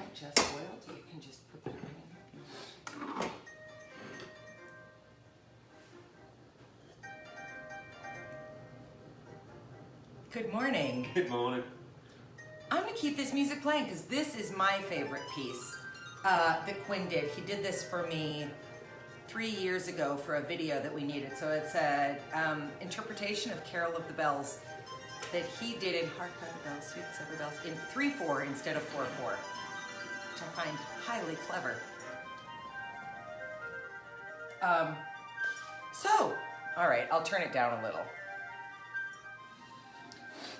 haven't just boiled, you can just put that in. Good morning. Good morning. I'm going to keep this music playing because this is my favorite piece that Quinn did. He did this for me 3 years ago for a video that we needed. So it's an interpretation of Carol of the Bells that he did in Hark the Bells, Sweet Silver Bells, in 3/4 instead of 4/4, which I find highly clever. All right, I'll turn it down a little.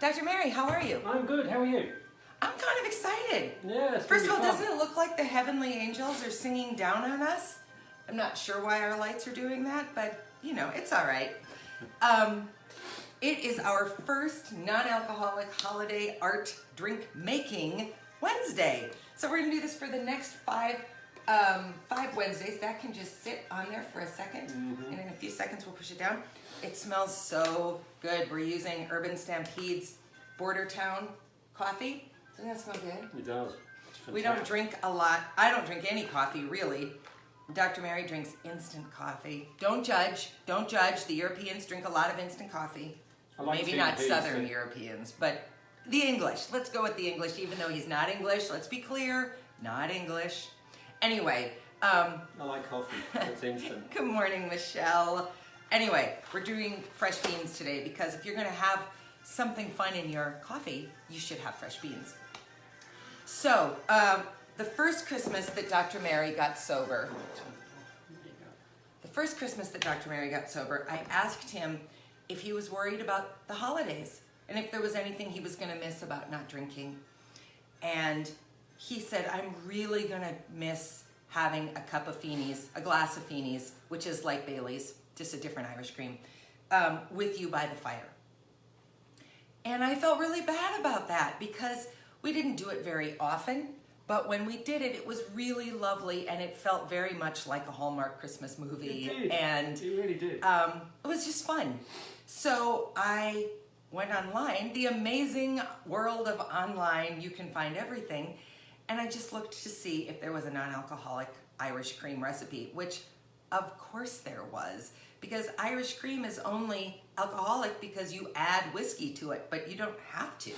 Dr. Mary, how are you? I'm good. How are you? I'm kind of excited. Yeah, it's First of all, fun. doesn't it look like the heavenly angels are singing down on us? I'm not sure why our lights are doing that, but you know, it's all right. It is our first non-alcoholic holiday art drink making Wednesday. So we're gonna do this for the next five Wednesdays. That can just sit on there for a second, and in a few seconds we'll push it down. It smells so good. We're using Urban Stampede's Bordertown coffee. Doesn't that smell good? It does. We don't drink a lot. I don't drink any coffee, really. Dr. Mary drinks instant coffee. Don't judge. Don't judge. The Europeans drink a lot of instant coffee. I like Maybe tea not and teas, Southern so- Europeans, but the English. Let's go with the English, even though he's not English. Let's be clear, not English. Anyway, I like coffee. It's instant. good morning, Michelle. Anyway, we're doing fresh beans today because if you're going to have something fun in your coffee, you should have fresh beans. So, the first Christmas that Dr. Mary got sober, I asked him if he was worried about the holidays and if there was anything he was going to miss about not drinking. And he said, I'm really going to miss having a cup of Feeney's, a glass of Feeney's, which is like Bailey's, just a different Irish cream, with you by the fire. And I felt really bad about that because we didn't do it very often, but when we did it, it was really lovely and it felt very much like a Hallmark Christmas movie. It did. And It really did. it was just fun. So I went online, the amazing world of online, you can find everything, and I just looked to see if there was a non-alcoholic Irish cream recipe, which of course there was, because Irish cream is only alcoholic because you add whiskey to it, but you don't have to.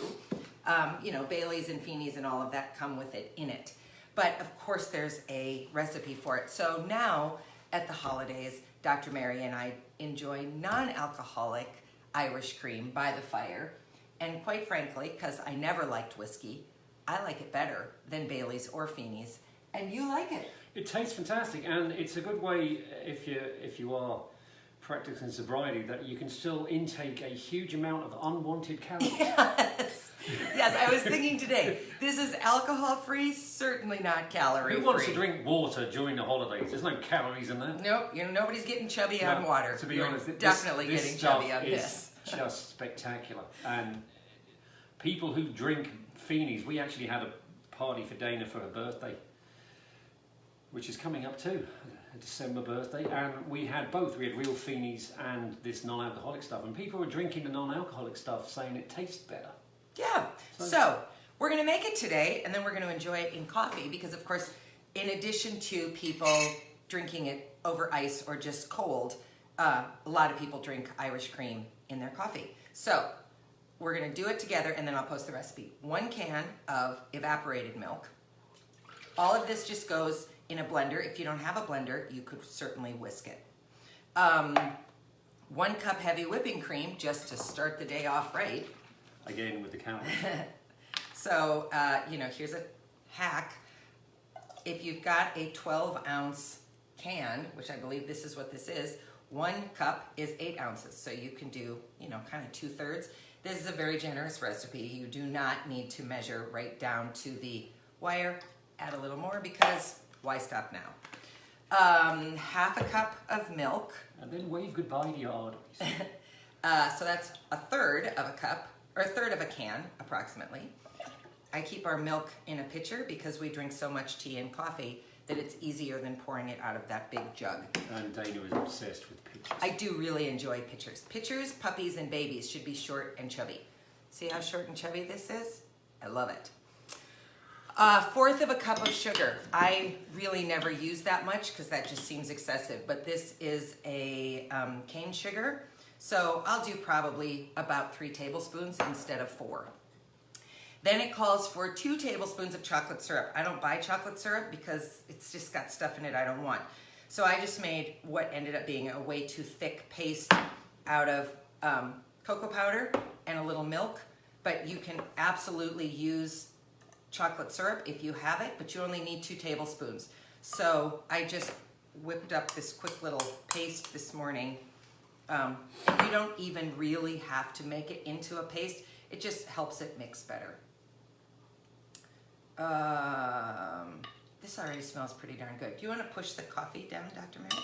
You know, Bailey's and Feeney's and all of that come with it in it. But of course there's a recipe for it. So now at the holidays, Dr. Mary and I enjoy non-alcoholic Irish cream by the fire. And quite frankly, because I never liked whiskey, I like it better than Bailey's or Feeney's. And you like it. It tastes fantastic, and it's a good way if you are practicing sobriety that you can still intake a huge amount of unwanted calories. Yes, I was thinking today, this is alcohol-free, certainly not calorie-free. Who wants to drink water during the holidays? There's no calories in that. Nope, you know, nobody's getting chubby on No, water. To be You're honest, definitely this getting stuff chubby on is this. just spectacular. And people who drink Feeney's, we actually had a party for Dana for her birthday, which is coming up too, a December birthday, and we had both. We had real Feeney's and this non-alcoholic stuff, and people were drinking the non-alcoholic stuff saying it tastes better. Yeah, so we're going to make it today, and then we're going to enjoy it in coffee, because of course, in addition to people drinking it over ice or just cold, a lot of people drink Irish cream in their coffee. So we're going to do it together, and then I'll post the recipe. 1 can of evaporated milk. All of this just goes in a blender. If you don't have a blender, you could certainly whisk it. 1 cup heavy whipping cream, just to start the day off right. Again with the calories. So, you know, here's a hack. If you've got a 12-ounce can, which I believe this is what this is, 1 cup is 8 ounces. So you can do, you know, kind of 2/3. This is a very generous recipe. You do not need to measure right down to the wire. Add a little more because why stop now? 1/2 cup of milk. And then wave goodbye to your arteries. So that's 1/3 of a cup, or 1/3 of a can, approximately. I keep our milk in a pitcher because we drink so much tea and coffee that it's easier than pouring it out of that big jug. And Dana was obsessed with pictures. I do really enjoy pitchers. Pitchers, puppies, and babies should be short and chubby. See how short and chubby this is? I love it. Fourth of a cup of sugar. I really never use that much because that just seems excessive, but this is a cane sugar. So I'll do probably about 3 tablespoons instead of 4. Then it calls for 2 tablespoons of chocolate syrup. I don't buy chocolate syrup because it's just got stuff in it I don't want. So I just made what ended up being a way too thick paste out of cocoa powder and a little milk. But you can absolutely use chocolate syrup if you have it, but you only need 2 tablespoons. So I just whipped up this quick little paste this morning. And you don't even really have to make it into a paste. It just helps it mix better. This already smells pretty darn good. Do you want to push the coffee down, Dr. Mary?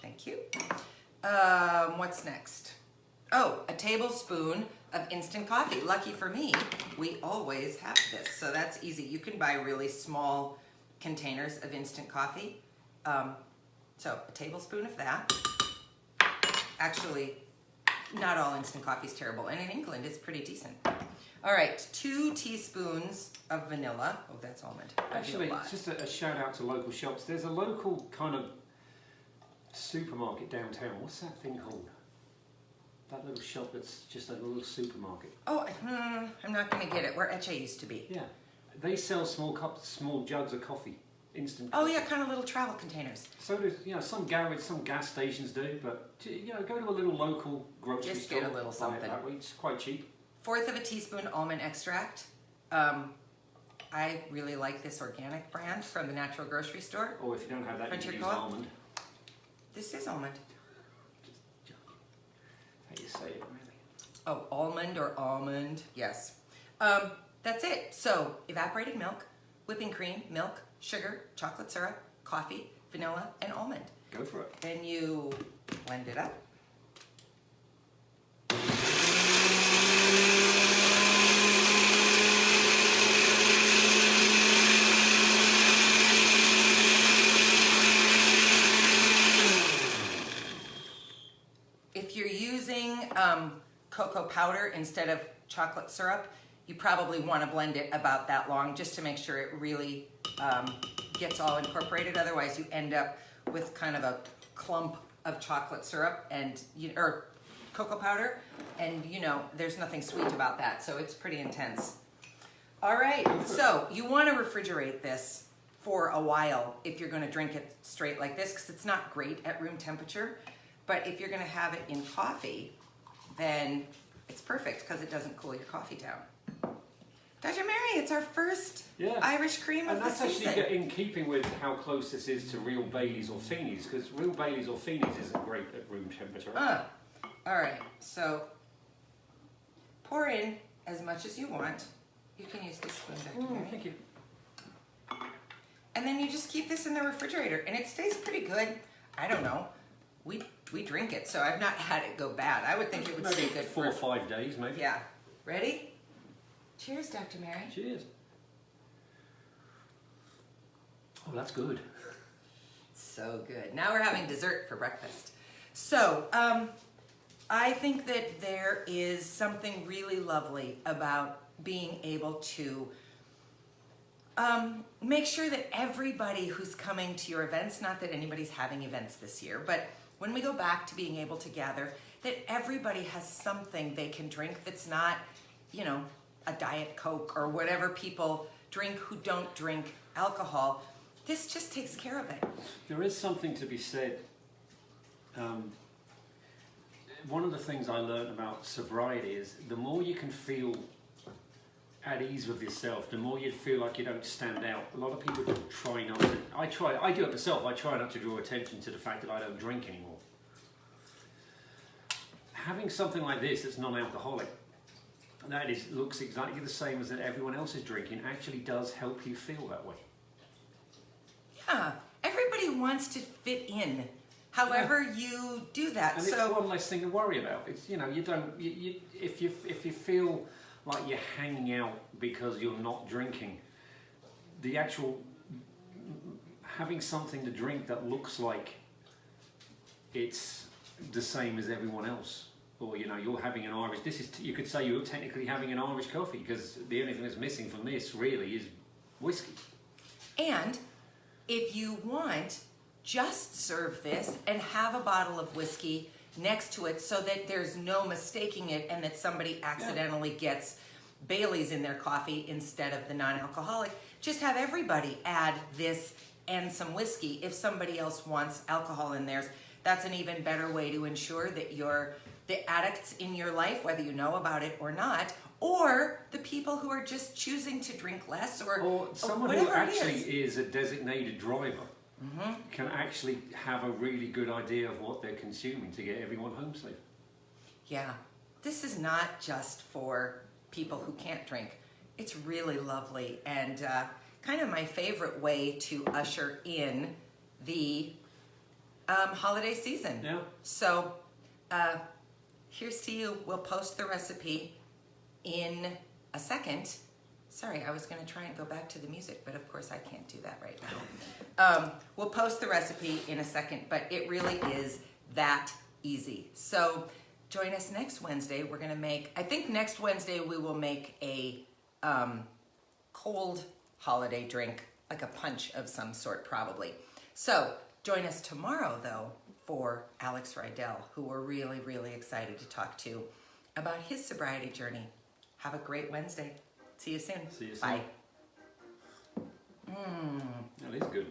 Thank you. What's next? Oh, a tablespoon of instant coffee. Lucky for me, we always have this, so that's easy. You can buy really small containers of instant coffee. So a tablespoon of that. Actually, not all instant coffee is terrible, and in England it's pretty decent. All right, 2 teaspoons of vanilla. Oh, that's almond. Actually, it's just a shout out to local shops. There's a local kind of supermarket downtown. What's that thing called? That little shop that's just a little supermarket. Oh, I'm not going to get it. Where Etche used to be. Yeah, they sell small cups, small jugs of coffee, instant. Oh coffee. yeah, kind of little travel containers. So there's, some garage, some gas stations do, but go to a little local grocery Just store. get a little buy it something. that way. It's quite cheap. 1/4 of a teaspoon almond extract. I really like this organic brand from the natural grocery store. Or if you don't have that, Frontier you can use Co-op? almond. This is almond. How you say it, really? Oh, almond or almond, yes. That's it. So, evaporated milk, whipping cream, milk, sugar, chocolate syrup, coffee, vanilla, and almond. Go for it. Then you blend it up. If you're using cocoa powder instead of chocolate syrup, you probably want to blend it about that long just to make sure it really gets all incorporated. Otherwise, you end up with kind of a clump of chocolate syrup and or cocoa powder, and there's nothing sweet about that, so it's pretty intense. All right, so you want to refrigerate this for a while if you're going to drink it straight like this, because it's not great at room temperature. But if you're going to have it in coffee, then it's perfect because it doesn't cool your coffee down. Dr. Mary, it's our first Irish cream of the season. And that's actually in keeping with how close this is to real Baileys or Feeney's, because real Baileys or Feeney's isn't great at room temperature. All right, so pour in as much as you want. You can use this spoon, Dr. Mary. Thank you. And then you just keep this in the refrigerator, and it stays pretty good. I don't know. We drink it, so I've not had it go bad. I would think it would stay good 4 or 5 days, maybe. Yeah. Ready? Cheers, Dr. Mary. Cheers. Oh, that's good. So good. Now we're having dessert for breakfast. So, I think that there is something really lovely about being able to make sure that everybody who's coming to your events, not that anybody's having events this year, but when we go back to being able to gather, that everybody has something they can drink that's not, a Diet Coke or whatever people drink who don't drink alcohol. This just takes care of it. There is something to be said. One of the things I learned about sobriety is the more you can feel at ease with yourself, the more you feel like you don't stand out. A lot of people try not to. I do it myself. I try not to draw attention to the fact that I don't drink anymore. Having something like this that's non-alcoholic, that looks exactly the same as that everyone else is drinking, actually does help you feel that way. Yeah, everybody wants to fit in. However, you do that. And it's one less thing to worry about. It's you don't if you feel like you're hanging out because you're not drinking, the actual having something to drink that looks like it's the same as everyone else, or you're having an Irish. You could say you're technically having an Irish coffee because the only thing that's missing from this really is whiskey. And if you want, just serve this and have a bottle of whiskey next to it so that there's no mistaking it and that somebody accidentally gets Bailey's in their coffee instead of the non-alcoholic. Just have everybody add this and some whiskey. If somebody else wants alcohol in theirs, that's an even better way to ensure that the addicts in your life, whether you know about it or not, or the people who are just choosing to drink less, or someone who actually is a designated driver can actually have a really good idea of what they're consuming to get everyone home safe. Yeah, this is not just for people who can't drink. It's really lovely and kind of my favorite way to usher in the holiday season. Yeah. So here's to you. We'll post the recipe in a second. Sorry, I was going to try and go back to the music, but of course I can't do that right now. We'll post the recipe in a second, but it really is that easy. So join us next Wednesday. We're going to make, I think next Wednesday we will make a cold holiday drink, like a punch of some sort probably. So join us tomorrow though for Alex Rydell, who we're really, really excited to talk to about his sobriety journey. Have a great Wednesday. See you soon. See you soon. Bye. That is good.